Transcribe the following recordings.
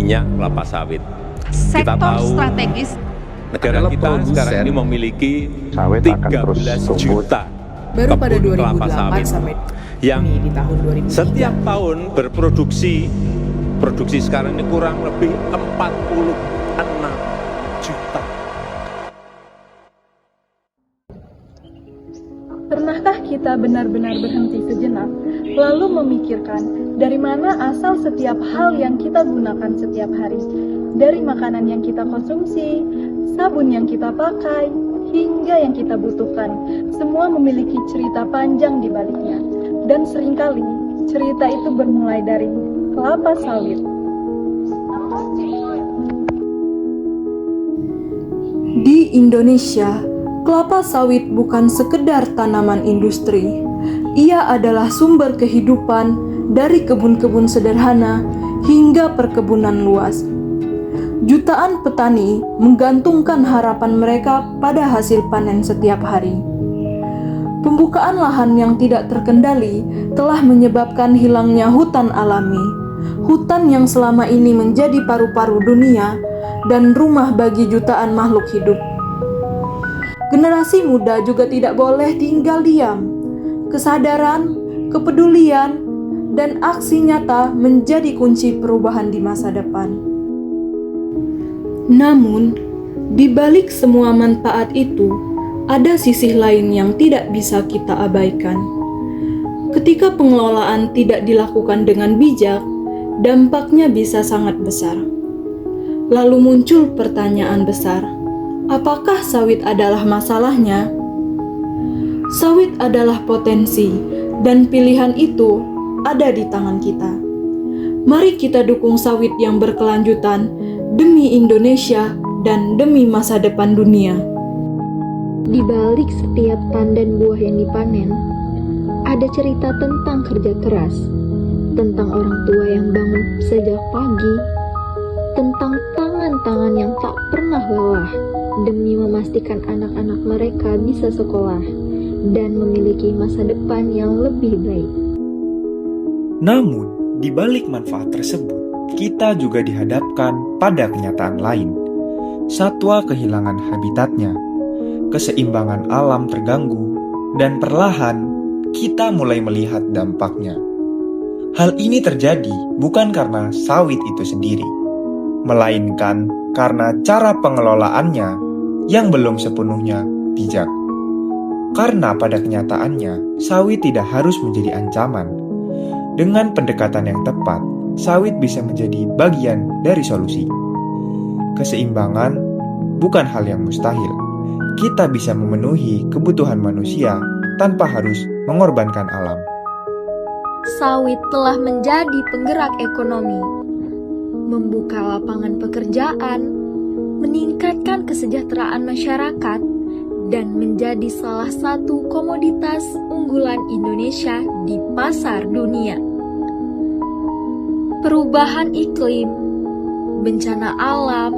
minyak kelapa sawit. Kita Sektor tahu strategis negara kita sekarang ini memiliki 13 juta baru pada kebun kelapa 2008 sawit sampai yang ini di tahun 2003. setiap tahun produksi sekarang ini kurang lebih 46 juta. Pernahkah kita benar-benar berhenti sejenak, lalu memikirkan dari mana asal setiap hal yang kita gunakan setiap hari? Dari makanan yang kita konsumsi, sabun yang kita pakai, hingga yang kita butuhkan, semua memiliki cerita panjang di baliknya. Dan seringkali, cerita itu bermulai dari kelapa sawit. Di Indonesia, kelapa sawit bukan sekedar tanaman industri. Ia adalah sumber kehidupan dari kebun-kebun sederhana hingga perkebunan luas. Jutaan petani menggantungkan harapan mereka pada hasil panen setiap hari. Pembukaan lahan yang tidak terkendali telah menyebabkan hilangnya hutan alami, hutan yang selama ini menjadi paru-paru dunia dan rumah bagi jutaan makhluk hidup. Generasi muda juga tidak boleh tinggal diam. Kesadaran, kepedulian, dan aksi nyata menjadi kunci perubahan di masa depan. Namun, di balik semua manfaat itu, ada sisi lain yang tidak bisa kita abaikan. Ketika pengelolaan tidak dilakukan dengan bijak, dampaknya bisa sangat besar. Lalu muncul pertanyaan besar, apakah sawit adalah masalahnya? Sawit adalah potensi, dan pilihan itu ada di tangan kita. Mari kita dukung sawit yang berkelanjutan demi Indonesia dan demi masa depan dunia. Di balik setiap tandan buah yang dipanen, ada cerita tentang kerja keras, tentang orang tua yang bangun sejak pagi, tentang tangan-tangan yang tak pernah lelah demi memastikan anak-anak mereka bisa sekolah dan memiliki masa depan yang lebih baik. Namun, di balik manfaat tersebut, kita juga dihadapkan pada kenyataan lain. Satwa kehilangan habitatnya, keseimbangan alam terganggu, dan perlahan kita mulai melihat dampaknya. Hal ini terjadi bukan karena sawit itu sendiri, melainkan karena cara pengelolaannya yang belum sepenuhnya bijak. Karena pada kenyataannya, sawit tidak harus menjadi ancaman. Dengan pendekatan yang tepat, sawit bisa menjadi bagian dari solusi. Keseimbangan bukan hal yang mustahil. Kita bisa memenuhi kebutuhan manusia tanpa harus mengorbankan alam. Sawit telah menjadi penggerak ekonomi, membuka lapangan pekerjaan, meningkatkan kesejahteraan masyarakat, dan menjadi salah satu komoditas unggulan Indonesia di pasar dunia. Perubahan iklim, bencana alam,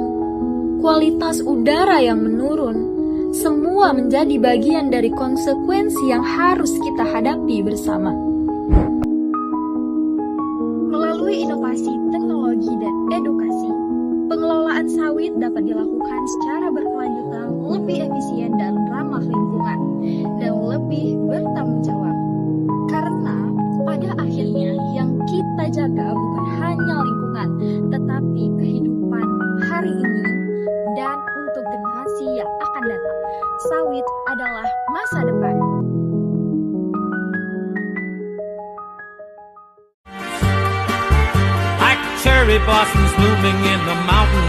kualitas udara yang menurun, semua menjadi bagian dari konsekuensi yang harus kita hadapi bersama. Melalui inovasi teknologi dan edukasi, pengelolaan sawit dapat dilakukan secara berkelanjutan, lebih efisien dan ramah lingkungan, dan lebih bertanggung jawab. Karena pada akhirnya yang kita jaga bukan hanya lingkungan, tetapi kehidupan hari ini dan untuk generasi yang akan datang. Sawit adalah masa depan. Like cherry blossoms blooming in the mountain